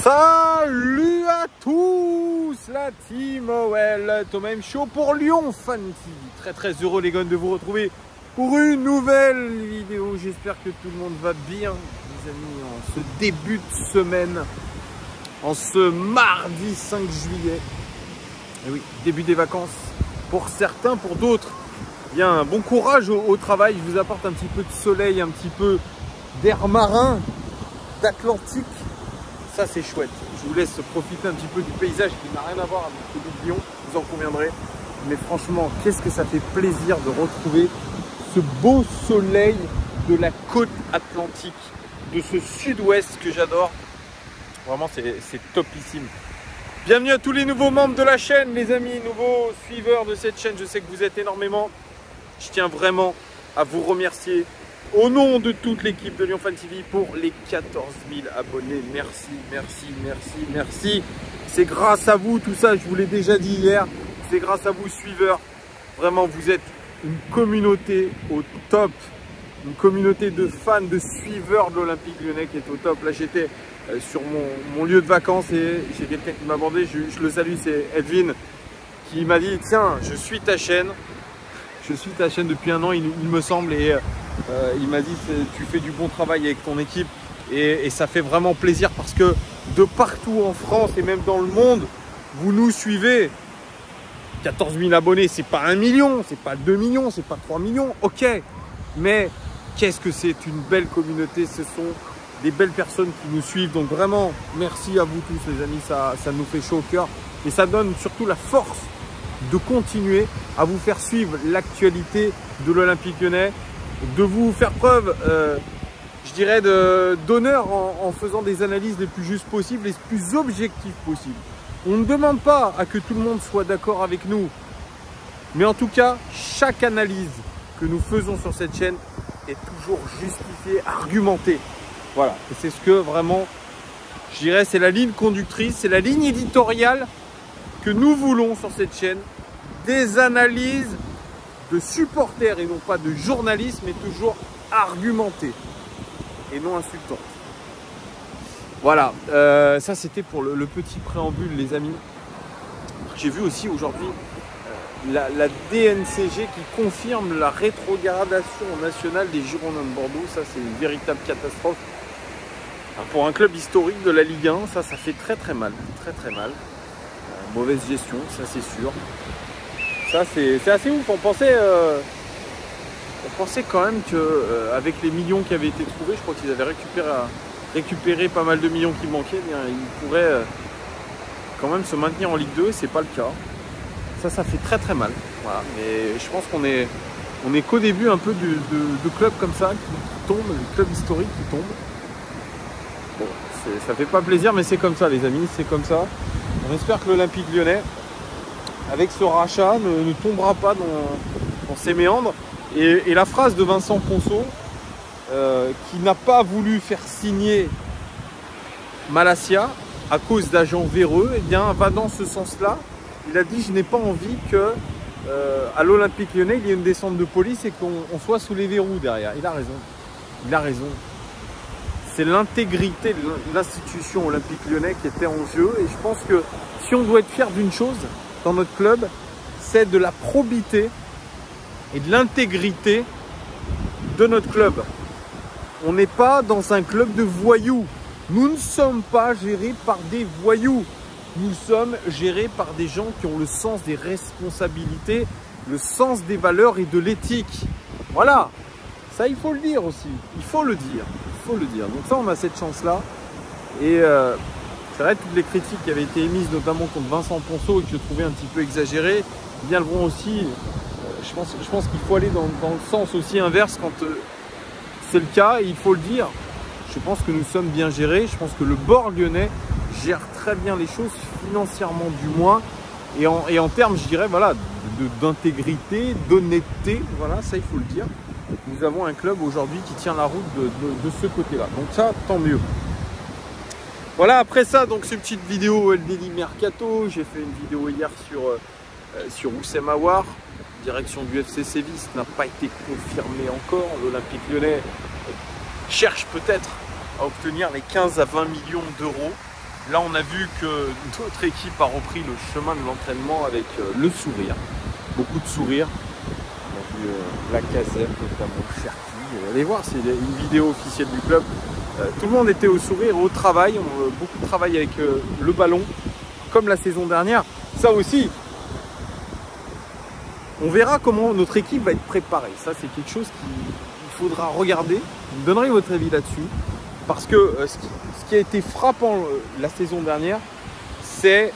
Salut à tous, la team OL, Thomas M Show pour Lyon Fan TV. Très heureux les gars de vous retrouver pour une nouvelle vidéo. J'espère que tout le monde va bien les amis en ce début de semaine, en ce mardi 5 juillet. Et oui, début des vacances pour certains, pour d'autres. Bien, bon courage au travail. Je vous apporte un petit peu de soleil, un petit peu d'air marin, d'Atlantique. Ça c'est chouette. Je vous laisse profiter un petit peu du paysage qui n'a rien à voir avec celui de Lyon, vous en conviendrez. Mais franchement, qu'est-ce que ça fait plaisir de retrouver ce beau soleil de la côte atlantique, de ce sud-ouest que j'adore. Vraiment, c'est topissime. Bienvenue à tous les nouveaux membres de la chaîne, les amis, nouveaux suiveurs de cette chaîne. Je sais que vous êtes énormément. Je tiens vraiment à vous remercier au nom de toute l'équipe de Lyon Fan TV pour les 14 000 abonnés. Merci. C'est grâce à vous tout ça, je vous l'ai déjà dit hier. C'est grâce à vous suiveurs. Vraiment, vous êtes une communauté au top. Une communauté de fans, de suiveurs de l'Olympique Lyonnais qui est au top. Là, j'étais sur mon lieu de vacances et j'ai quelqu'un qui m'a abordé. Je le salue, c'est Edwin, qui m'a dit tiens, je suis ta chaîne. Je suis ta chaîne depuis un an, il me semble, et il m'a dit tu fais du bon travail avec ton équipe et ça fait vraiment plaisir parce que de partout en France et même dans le monde, vous nous suivez. 14 000 abonnés, c'est pas 1 million, c'est pas 2 millions, c'est pas 3 millions, ok, mais qu'est-ce que c'est une belle communauté, ce sont des belles personnes qui nous suivent, donc vraiment merci à vous tous les amis, ça nous fait chaud au cœur et ça donne surtout la force de continuer à vous faire suivre l'actualité de l'Olympique Lyonnais, de vous faire preuve, je dirais, d'honneur en faisant des analyses les plus justes possibles, les plus objectives possibles. On ne demande pas à que tout le monde soit d'accord avec nous, mais en tout cas, chaque analyse que nous faisons sur cette chaîne est toujours justifiée, argumentée. Voilà, et c'est ce que vraiment, je dirais, c'est la ligne conductrice, c'est la ligne éditoriale que nous voulons sur cette chaîne, des analyses de supporters et non pas de journalistes, mais toujours argumentées et non insultantes. Voilà, ça c'était pour le petit préambule les amis. J'ai vu aussi aujourd'hui la DNCG qui confirme la rétrogradation nationale des Girondins de Bordeaux. Ça c'est une véritable catastrophe. Pour un club historique de la Ligue 1, ça fait très mal, très mal. Mauvaise gestion, ça c'est sûr. Ça c'est assez ouf. On pensait quand même qu'avec les millions qui avaient été trouvés, je crois qu'ils avaient récupéré pas mal de millions qui manquaient, eh bien, ils pourraient quand même se maintenir en Ligue 2. C'est pas le cas. Ça fait très mal. Voilà. Mais je pense qu'on est qu'au début un peu de clubs comme ça qui tombent, de clubs historiques qui tombent. Bon, ça fait pas plaisir, mais c'est comme ça les amis, c'est comme ça. On espère que l'Olympique Lyonnais, avec ce rachat, ne tombera pas dans ses méandres. Et la phrase de Vincent Ponceau, qui n'a pas voulu faire signer Malacia à cause d'agents véreux, eh bien, va dans ce sens-là. Il a dit « Je n'ai pas envie que à l'Olympique Lyonnais, il y ait une descente de police et qu'on soit sous les verrous derrière. » Il a raison. Il a raison. C'est l'intégrité de l'institution Olympique Lyonnais qui était en jeu. Et je pense que si on doit être fier d'une chose dans notre club, c'est de la probité et de l'intégrité de notre club. On n'est pas dans un club de voyous. Nous ne sommes pas gérés par des voyous. Nous sommes gérés par des gens qui ont le sens des responsabilités, le sens des valeurs et de l'éthique. Voilà. Ça, il faut le dire aussi. Il faut le dire. Donc ça, on a cette chance-là. Et c'est vrai, toutes les critiques qui avaient été émises, notamment contre Vincent Ponceau, et que je trouvais un petit peu exagérées, viendront aussi. Je pense qu'il faut aller dans le sens aussi inverse quand c'est le cas, et il faut le dire. Je pense que nous sommes bien gérés. Je pense que le bord lyonnais gère très bien les choses, financièrement du moins. Et en termes, je dirais, voilà, d'intégrité, d'honnêteté, voilà, ça, il faut le dire. Nous avons un club aujourd'hui qui tient la route de ce côté-là. Donc ça, tant mieux. Voilà, après ça, donc cette petite vidéo El Daily Mercato. J'ai fait une vidéo hier sur Oussem Aouar. Direction du FC Séville n'a pas été confirmée encore. L'Olympique Lyonnais cherche peut-être à obtenir les 15 à 20 millions d'euros. Là, on a vu que notre équipe a repris le chemin de l'entraînement avec le sourire. Beaucoup de sourires. On a vu Lacazette, notamment Cherki. Allez voir, c'est une vidéo officielle du club. Tout le monde était au sourire, au travail. Beaucoup de travail avec le ballon, comme la saison dernière. Ça aussi, on verra comment notre équipe va être préparée. Ça, c'est quelque chose qu'il faudra regarder. Vous me donnerez votre avis là-dessus. Parce que ce qui a été frappant la saison dernière, c'est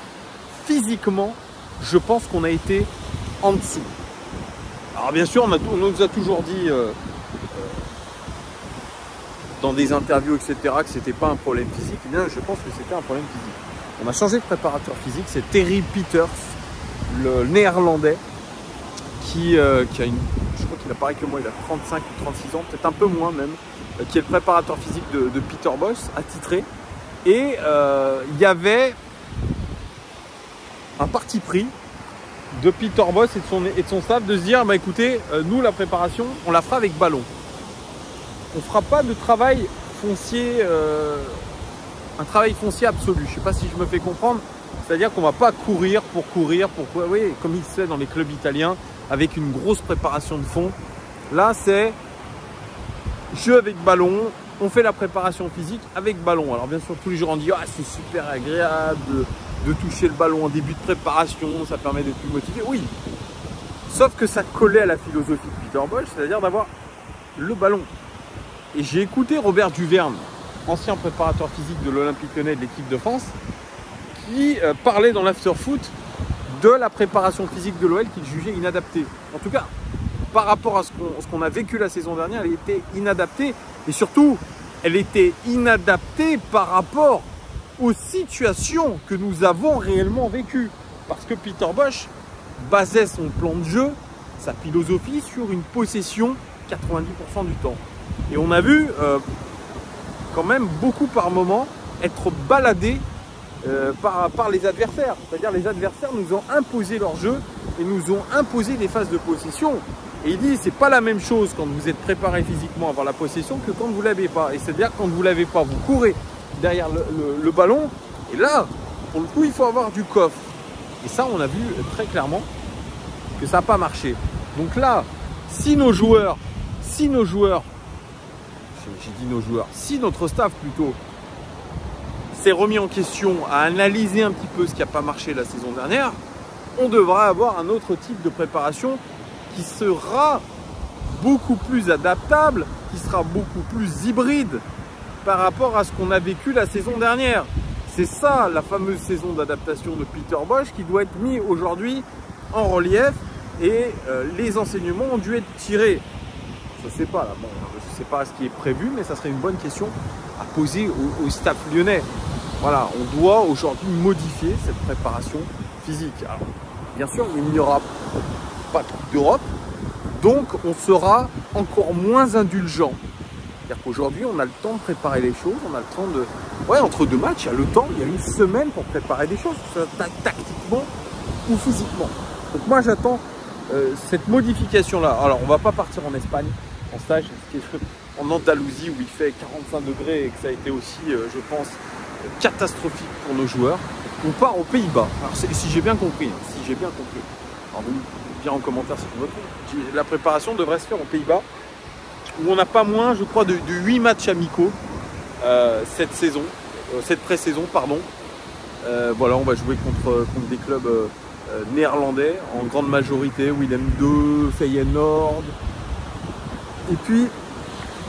physiquement, je pense qu'on a été en dessous. Alors bien sûr, on nous a toujours dit dans des interviews, etc., que ce n'était pas un problème physique. Eh bien, je pense que c'était un problème physique. On a changé de préparateur physique. C'est Terry Peters, le néerlandais, qui a une... Je crois qu'il a pareil que moi, il a 35 ou 36 ans, peut-être un peu moins même, qui est le préparateur physique de Peter Bosz, attitré. Et il y avait un parti pris de Peter Bosz et de son staff de se dire, bah écoutez, nous la préparation, on la fera avec ballon. On ne fera pas de travail foncier, un travail foncier absolu. Je ne sais pas si je me fais comprendre. C'est-à-dire qu'on ne va pas courir, oui, comme il se fait dans les clubs italiens, avec une grosse préparation de fond. Là, c'est jeu avec ballon, on fait la préparation physique avec ballon. Alors bien sûr, tous les jours on dit ah, c'est super agréable de toucher le ballon en début de préparation, ça permet d'être plus motivé. Oui, sauf que ça collait à la philosophie de Peter Bosz, c'est-à-dire d'avoir le ballon. Et j'ai écouté Robert Duverne, ancien préparateur physique de l'Olympique Lyonnais de l'équipe de France, qui parlait dans l'after-foot de la préparation physique de l'OL qu'il jugeait inadaptée. En tout cas, par rapport à ce qu'on a vécu la saison dernière, elle était inadaptée. Et surtout, elle était inadaptée par rapport aux situations que nous avons réellement vécues. Parce que Peter Bosz basait son plan de jeu, sa philosophie, sur une possession 90% du temps. Et on a vu quand même beaucoup par moment être baladés par les adversaires. C'est-à-dire les adversaires nous ont imposé leur jeu et nous ont imposé des phases de possession. Et il dit, c'est pas la même chose quand vous êtes préparé physiquement à avoir la possession que quand vous ne l'avez pas. Et c'est-à-dire quand vous ne l'avez pas, vous courez derrière le ballon. Et là, pour le coup, il faut avoir du coffre. Et ça, on a vu très clairement que ça n'a pas marché. Donc là, si notre staff plutôt s'est remis en question, à analyser un petit peu ce qui n'a pas marché la saison dernière, on devra avoir un autre type de préparation qui sera beaucoup plus adaptable, qui sera beaucoup plus hybride par rapport à ce qu'on a vécu la saison dernière. C'est ça la fameuse saison d'adaptation de Peter Bosz qui doit être mis aujourd'hui en relief et les enseignements ont dû être tirés. Je ne sais pas, là, bon, je ne sais pas ce qui est prévu, mais ça serait une bonne question à poser au staff lyonnais. Voilà, on doit aujourd'hui modifier cette préparation physique. Alors, bien sûr, il n'y aura pas de Coupe d'Europe, donc on sera encore moins indulgent. C'est-à-dire qu'aujourd'hui, on a le temps de préparer les choses, on a le temps de... Ouais, entre deux matchs, il y a le temps, il y a une semaine pour préparer des choses, que ce soit tactiquement ou physiquement. Donc moi, j'attends cette modification-là. Alors, on ne va pas partir en Espagne, en stage, en Andalousie, où il fait 45 degrés et que ça a été aussi, je pense, catastrophique pour nos joueurs. On part aux Pays-Bas. Alors, si j'ai bien compris, si j'ai bien compris. Alors, vous me direz en commentaire si je me trompe. La préparation devrait se faire aux Pays-Bas, où on n'a pas moins, je crois, de 8 matchs amicaux cette saison, cette pré-saison, pardon. Voilà, on va jouer contre des clubs néerlandais en grande majorité, Willem II, Feyenoord. Et puis,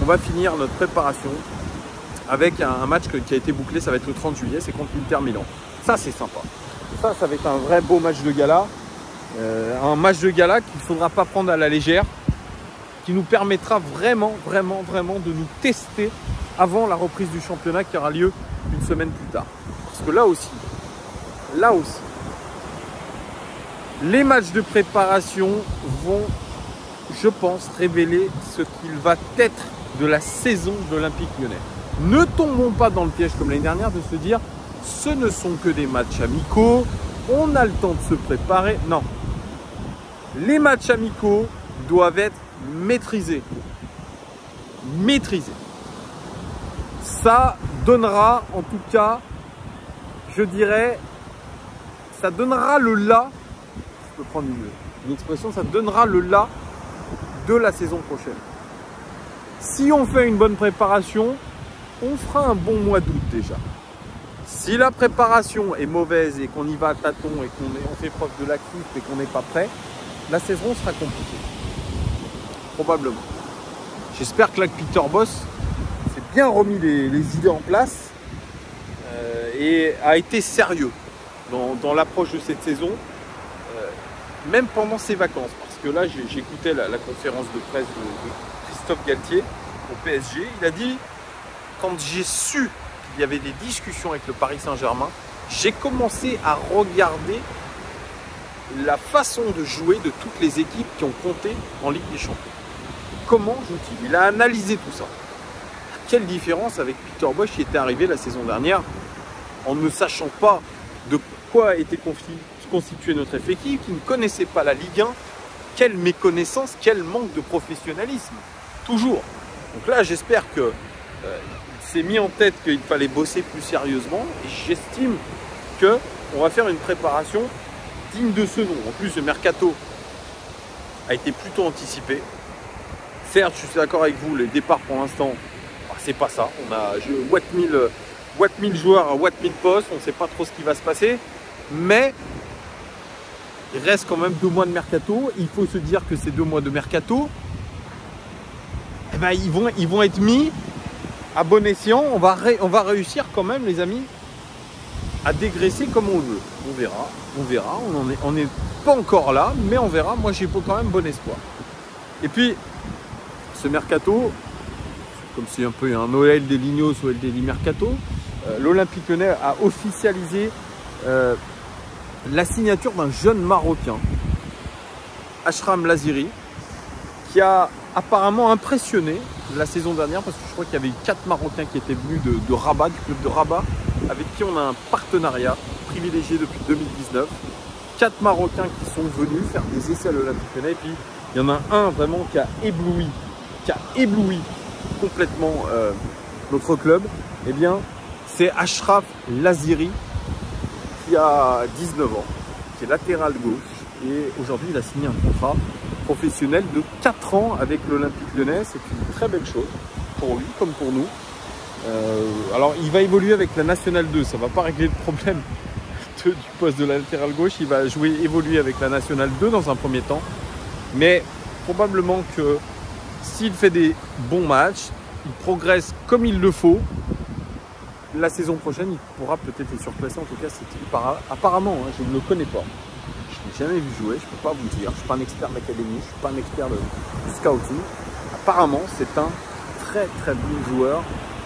on va finir notre préparation avec un match qui a été bouclé, ça va être le 30 juillet, c'est contre l'Inter Milan. Ça, c'est sympa. Ça va être un vrai beau match de gala. Un match de gala qu'il ne faudra pas prendre à la légère, qui nous permettra vraiment de nous tester avant la reprise du championnat qui aura lieu une semaine plus tard. Parce que là aussi, les matchs de préparation vont, je pense, révéler ce qu'il va être de la saison de l'Olympique Lyonnais. Ne tombons pas dans le piège comme l'année dernière de se dire ce ne sont que des matchs amicaux, on a le temps de se préparer. Non, les matchs amicaux doivent être maîtrisés. Ça donnera en tout cas je dirais, ça donnera le là, je peux prendre une expression, ça donnera le là de la saison prochaine. Si on fait une bonne préparation, on fera un bon mois d'août déjà. Si la préparation est mauvaise et qu'on y va à tâtons et qu'on fait preuve de laxisme et qu'on n'est pas prêt, la saison sera compliquée. Probablement. J'espère que là, Peter Bosz s'est bien remis les idées en place et a été sérieux dans l'approche de cette saison, même pendant ses vacances. Parce que là, j'écoutais la conférence de presse de Christophe Galtier au PSG. Il a dit, quand j'ai su qu'il y avait des discussions avec le Paris Saint-Germain, j'ai commencé à regarder la façon de jouer de toutes les équipes qui ont compté en Ligue des Champions. Comment joue-t-il? Il a analysé tout ça. Quelle différence avec Peter Bosz qui était arrivé la saison dernière en ne sachant pas de quoi était constituée notre effectif, qui ne connaissait pas la Ligue 1. Quelle méconnaissance, quel manque de professionnalisme. Toujours. Donc là, j'espère qu'il s'est mis en tête qu'il fallait bosser plus sérieusement. Et j'estime qu'on va faire une préparation digne de ce nom. En plus, le mercato a été plutôt anticipé. Certes, je suis d'accord avec vous, les départs pour l'instant, c'est pas ça. On a Watt 1000 joueurs, Watt 1000 postes, on ne sait pas trop ce qui va se passer. Mais il reste quand même 2 mois de mercato. Il faut se dire que ces 2 mois de mercato, eh ben, ils vont être mis à bon escient. On va réussir quand même, les amis, à dégraisser comme on veut. On verra. On n'est pas encore là, mais on verra. Moi, j'ai quand même bon espoir. Et puis, ce mercato, comme c'est un peu un Noël des Lignos ou El Deli Mercato, l'Olympique Lyonnais a officialisé la signature d'un jeune Marocain, Achraf Laziri, qui a apparemment impressionné la saison dernière, parce que je crois qu'il y avait eu 4 Marocains qui étaient venus de Rabat, du club de Rabat, avec qui on a un partenariat privilégié depuis 2019. 4 Marocains qui sont venus faire des essais à l'Olympique Lyonnais, et puis il y en a un vraiment qui a ébloui complètement notre club. Eh bien, c'est Achraf Laziri, qui a 19 ans, qui est latéral gauche, et aujourd'hui il a signé un contrat professionnel de 4 ans avec l'Olympique Lyonnais. C'est une très belle chose pour lui comme pour nous. Alors il va évoluer avec la Nationale 2, ça ne va pas régler le problème du poste de latéral gauche. Il va évoluer avec la Nationale 2 dans un premier temps, mais probablement que s'il fait des bons matchs, il progresse comme il le faut, la saison prochaine il pourra peut-être être surclassé. En tout cas, apparemment, hein, je ne le connais pas, je ne l'ai jamais vu jouer, je ne peux pas vous dire, je ne suis pas un expert de l'académie, je ne suis pas un expert de scouting. Apparemment, c'est un très très bon joueur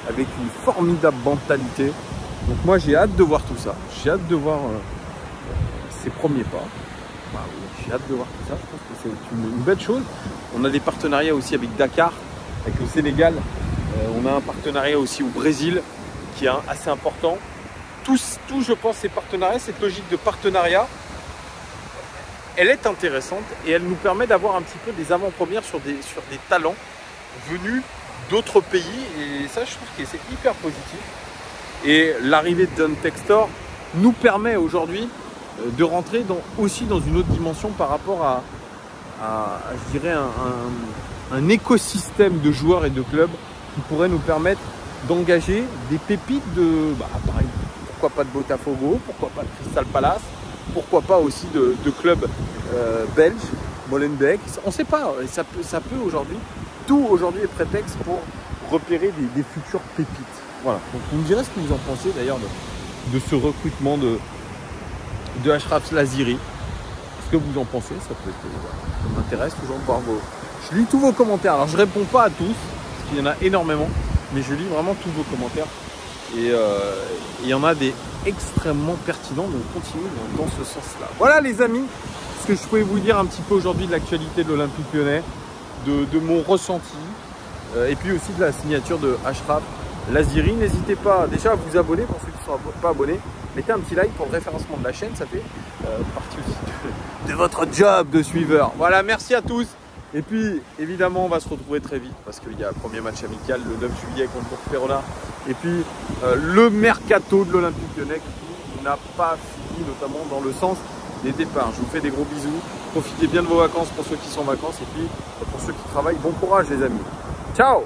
avec une formidable mentalité. Donc moi j'ai hâte de voir tout ça, j'ai hâte de voir ses premiers pas. Bah, oui, j'ai hâte de voir tout ça, je pense que c'est une belle chose. On a des partenariats aussi avec Dakar, avec le Sénégal, on a un partenariat aussi au Brésil qui est assez important. Tout je pense, ces partenariats, cette logique de partenariat, elle est intéressante et elle nous permet d'avoir un petit peu des avant-premières sur des talents venus d'autres pays, et ça je trouve que c'est hyper positif. Et l'arrivée de John Textor nous permet aujourd'hui de rentrer aussi dans une autre dimension par rapport à je dirais un écosystème de joueurs et de clubs qui pourrait nous permettre d'engager des pépites pareil, pourquoi pas de Botafogo, pourquoi pas de Crystal Palace, pourquoi pas aussi de clubs belges, Molenbeek, on ne sait pas, ça peut aujourd'hui, tout aujourd'hui est prétexte pour repérer des futures pépites. Voilà, donc vous me direz ce que vous en pensez d'ailleurs de ce recrutement de Achraf Laziri. Ce que vous en pensez, ça peut être, ça m'intéresse toujours de voir je lis tous vos commentaires. Alors je réponds pas à tous, parce qu'il y en a énormément, mais je lis vraiment tous vos commentaires. Et il y en a des extrêmement pertinents, donc continuez dans ce sens-là. Voilà les amis, ce que je pouvais vous dire un petit peu aujourd'hui de l'actualité de l'Olympique Lyonnais, de mon ressenti, et puis aussi de la signature de Achraf Laziri. N'hésitez pas déjà à vous abonner pour ceux qui ne sont pas abonnés. Mettez un petit like pour le référencement de la chaîne, ça fait partie aussi de votre job de suiveur. Voilà, merci à tous. Et puis, évidemment, on va se retrouver très vite parce qu'il y a un premier match amical le 9 juillet contre Verona. Et puis, le mercato de l'Olympique Lyonnais qui n'a pas fini, notamment dans le sens des départs. Je vous fais des gros bisous. Profitez bien de vos vacances pour ceux qui sont en vacances et puis pour ceux qui travaillent, bon courage les amis. Ciao!